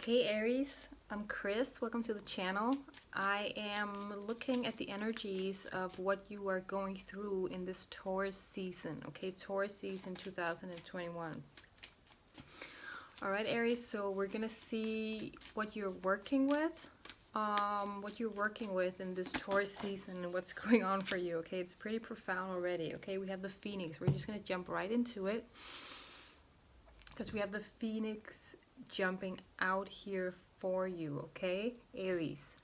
Hey Aries, I'm Kris. Welcome to the channel. I am looking at the energies of what you are going through in this Taurus season. Okay, Taurus season 2021. All right, Aries, so we're going to see what you're working with. In this Taurus season and what's going on for you. Okay, it's pretty profound already. Okay, we have the Phoenix. We're just going to jump right into it because we have the Phoenix jumping out here for you. Okay, Aries,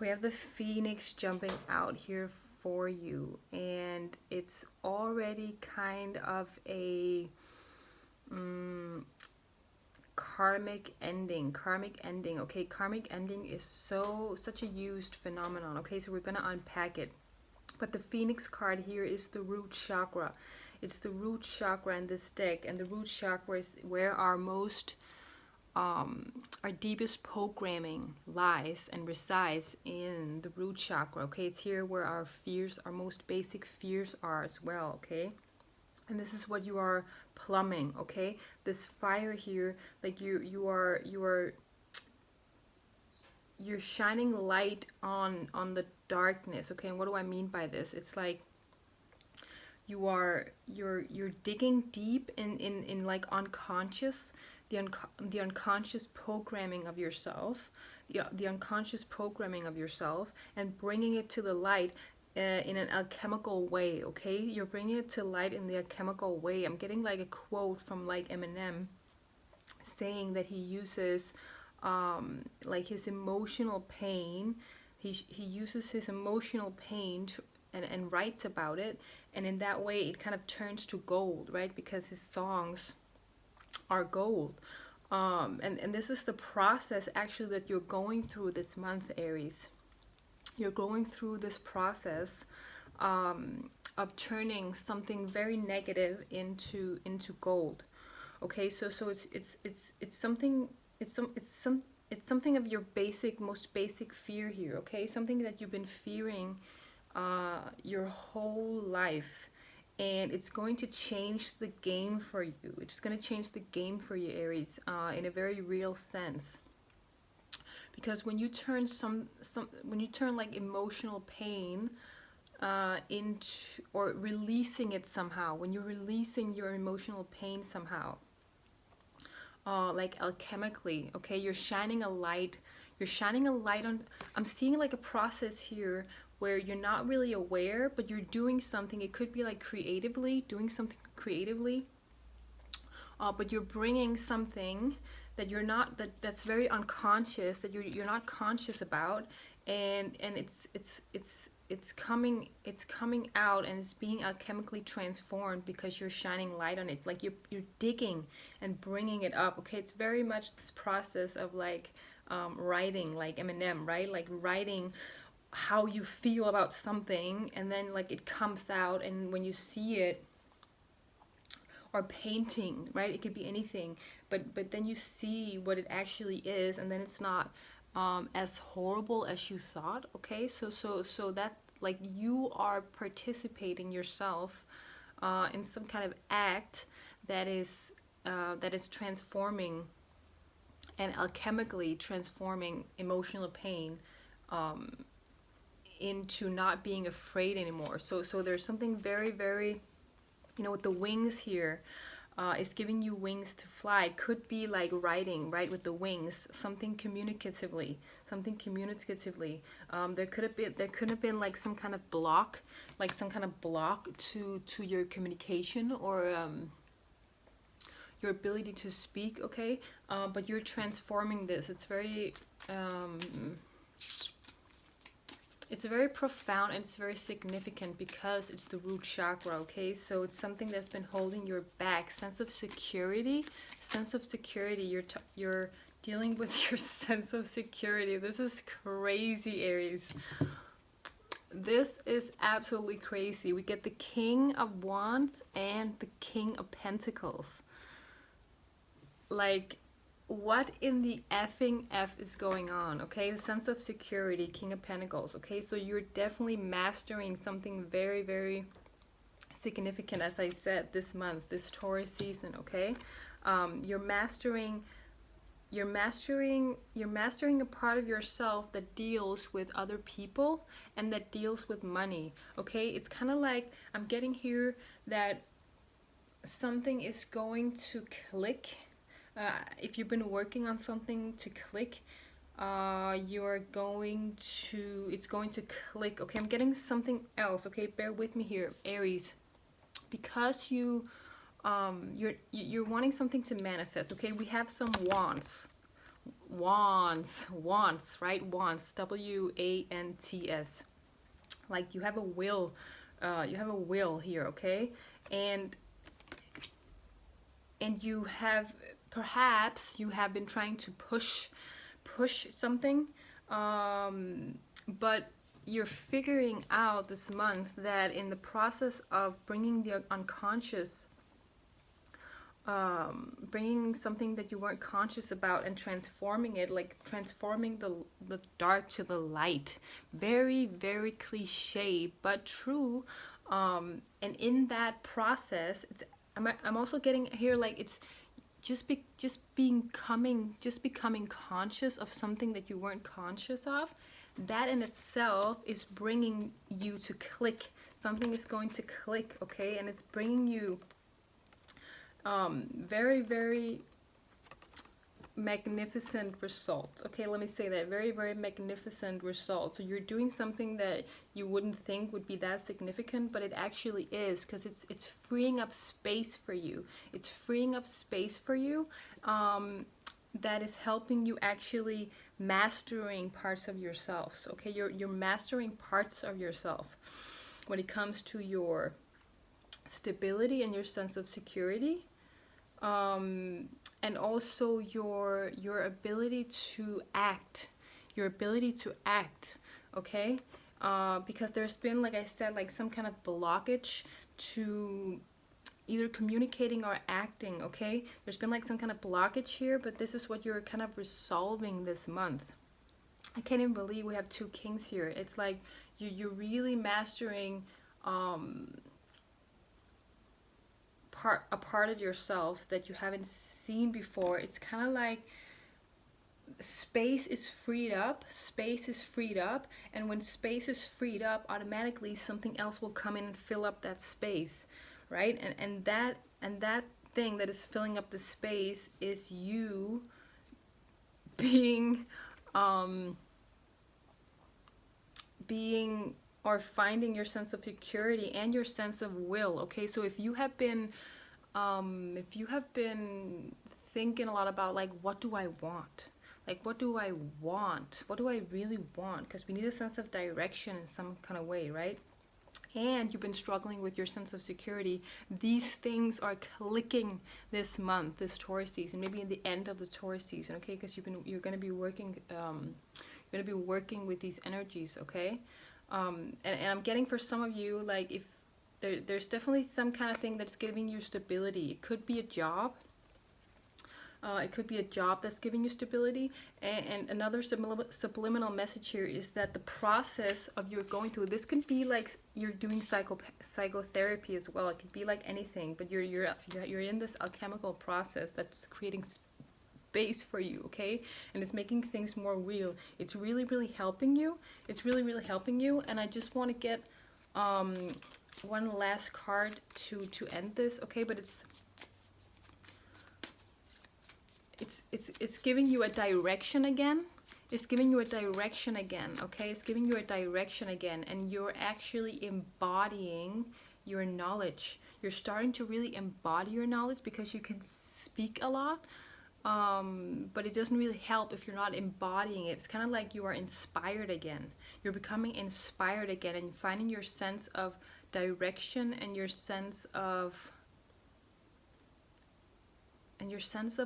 we have the Phoenix jumping out here for you, and it's already kind of a karmic ending. Okay, karmic ending is such a used phenomenon. Okay, so we're gonna unpack it. But the Phoenix card here is the root chakra. It's the root chakra in this deck, and the root chakra is where our deepest programming lies and resides, in the root chakra. Okay, it's here where our fears, our most basic fears, are as well. Okay, and this is what you are plumbing. Okay, this fire here, like you're shining light on the darkness. Okay, and what do I mean by this? It's like you're digging deep in like unconscious, the unconscious programming of yourself, the unconscious programming of yourself, and bringing it to the light in an alchemical way. Okay, you're bringing it to light in the alchemical way. I'm getting like a quote from like Eminem saying that he uses like his emotional pain. He uses his emotional pain and writes about it, and in that way it kind of turns to gold, right? Because his songs are gold. And this is the process actually that you're going through this month, Aries. You're going through this process of turning something very negative into gold. Okay, so it's something, it's something of your most basic fear here. Okay, something that you've been fearing your whole life, and it's going to change the game for you. It's going to change the game for you, Aries, in a very real sense. Because when you turn when you turn like emotional pain into, or releasing it somehow, when you're releasing your emotional pain somehow, like alchemically, okay, you're shining a light on, I'm seeing like a process here where you're not really aware, but you're doing something. It could be like doing something creatively, but you're bringing something that you're not, that's very unconscious, that you're not conscious about, and it's coming out, and it's being alchemically transformed because you're shining light on it. Like you're digging and bringing it up. Okay, it's very much this process of like writing, like Eminem, right? Like writing how you feel about something, and then like it comes out, and when you see it, or painting, right? It could be anything, but then you see what it actually is, and then it's not as horrible as you thought. Okay, so that, like, you are participating yourself in some kind of act that is transforming and alchemically transforming emotional pain into not being afraid anymore. So there's something very, very, with the wings here, is giving you wings to fly. Could be like writing, right, with the wings, something communicatively. There could have been like some kind of block, to your communication, or your ability to speak. Okay, but you're transforming this. It's very profound, and it's very significant because it's the root chakra. Okay, so it's something that's been holding your back. Sense of security. You're dealing with your sense of security. This is crazy, Aries. This is absolutely crazy. We get the King of Wands and the King of Pentacles. Like, what in the effing F is going on? Okay, the sense of security, King of Pentacles. Okay, so you're definitely mastering something very, very significant, as I said, this month, this Taurus season. Okay, you're mastering you're mastering a part of yourself that deals with other people and that deals with money. Okay, it's kind of like I'm getting here that something is going to click. If you've been working on something to click, it's going to click. Okay, I'm getting something else. Okay, bear with me here, Aries, because you're wanting something to manifest. Okay, we have some wants, right? Wants, W-A-N-T-S. Like you have a will, here, okay? And you have, perhaps you have been trying to push something, but you're figuring out this month that in the process of bringing the unconscious, bringing something that you weren't conscious about and transforming it, like transforming the dark to the light. Very, very cliche, but true. And in that process, I'm also getting here, like it's just becoming conscious of something that you weren't conscious of. That in itself is bringing you to click. Something is going to click, okay? And it's bringing you very, very magnificent results. Okay, let me say that. Very, very magnificent results. So you're doing something that you wouldn't think would be that significant, but it actually is, because it's freeing up space for you. It's freeing up space for you, that is helping you actually mastering parts of yourself. Okay, you're mastering parts of yourself when it comes to your stability and your sense of security. And also your ability to act, okay? Because there's been, like I said, like some kind of blockage to either communicating or acting, okay? There's been like some kind of blockage here, but this is what you're kind of resolving this month. I can't even believe we have two kings here. It's like you're really mastering a part of yourself that you haven't seen before. It's kind of like space is freed up, and when space is freed up, automatically something else will come in and fill up that space, right? And that thing that is filling up the space is you being or finding your sense of security and your sense of will. Okay, so if you have been thinking a lot about, like, what do I want? Like, what do I want? What do I really want? Because we need a sense of direction in some kind of way, right? And you've been struggling with your sense of security. These things are clicking this month, this Taurus season, maybe in the end of the Taurus season, okay? Because you're going to be working with these energies, okay? And I'm getting, for some of you, like, if there's definitely some kind of thing that's giving you stability. It could be a job. It could be a job that's giving you stability. And another subliminal message here is that the process of you're going through, this could be like you're doing psychotherapy as well. It could be like anything, but you're in this alchemical process that's creating space for you, okay? And it's making things more real. It's really, really helping you. And I just want to get one last card to end this, okay? But it's giving you a direction again. Okay? It's giving you a direction again, and you're actually embodying your knowledge. You're starting to really embody your knowledge because you can speak a lot, but it doesn't really help if you're not embodying it. It's kind of like you are inspired again. You're becoming inspired again, and finding your sense of direction and your sense of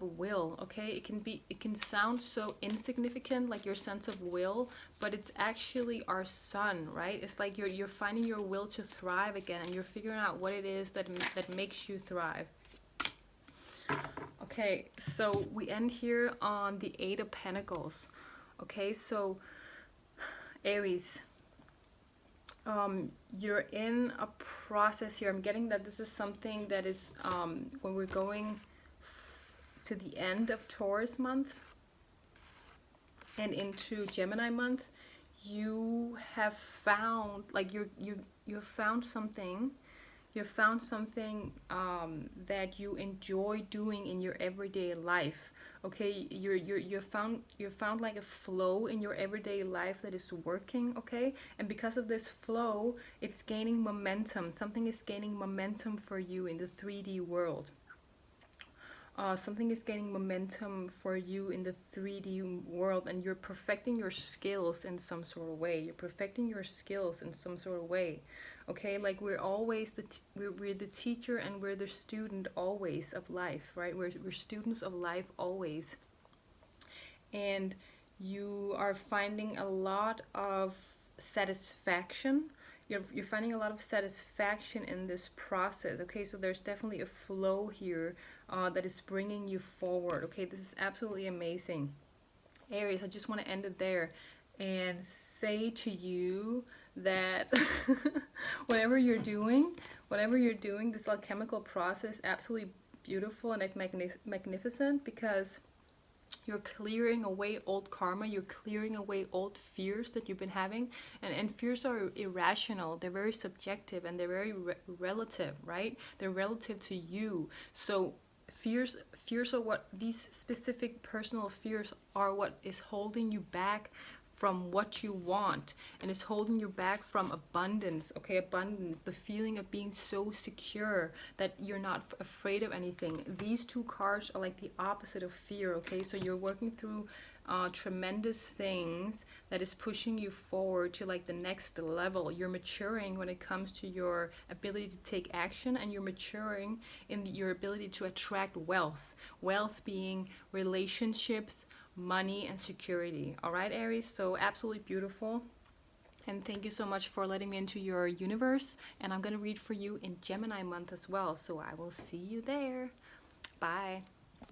will, okay? It can sound so insignificant, like your sense of will, but it's actually our sun, right? It's like you're finding your will to thrive again, and you're figuring out what it is that makes you thrive. Okay, so we end here on the 8 of Pentacles. Okay, so Aries, you're in a process here. I'm getting that this is something that is when we're going to the end of Taurus month, and into Gemini month, you have found, like, you found something, that you enjoy doing in your everyday life. Okay, you found like a flow in your everyday life that is working. Okay, and because of this flow, it's gaining momentum. Something is gaining momentum for you in the 3D world. Something is gaining momentum for you in the 3D world, and you're perfecting your skills in some sort of way. You're perfecting your skills in some sort of way. Okay, like we're always we're the teacher and we're the student always of life, right? We're students of life always. And you are finding a lot of satisfaction. You're finding a lot of satisfaction in this process. Okay, so there's definitely a flow here that is bringing you forward. Okay, this is absolutely amazing. Aries, I just want to end it there and say to you that whatever you're doing, this alchemical process, absolutely beautiful and like magnificent, because you're clearing away old karma, you're clearing away old fears that you've been having. And fears are irrational, they're very subjective, and they're very relative, right? They're relative to you. So fears are what, these specific personal fears are what is holding you back from what you want, and it's holding you back from abundance. Okay, abundance, the feeling of being so secure that you're not afraid of anything. These two cards are like the opposite of fear. Okay, so you're working through tremendous things that is pushing you forward to like the next level. You're maturing when it comes to your ability to take action, and you're maturing in your ability to attract wealth being relationships, money, and security. All right, Aries, so absolutely beautiful. And thank you so much for letting me into your universe. And I'm going to read for you in Gemini month as well, so I will see you there. Bye.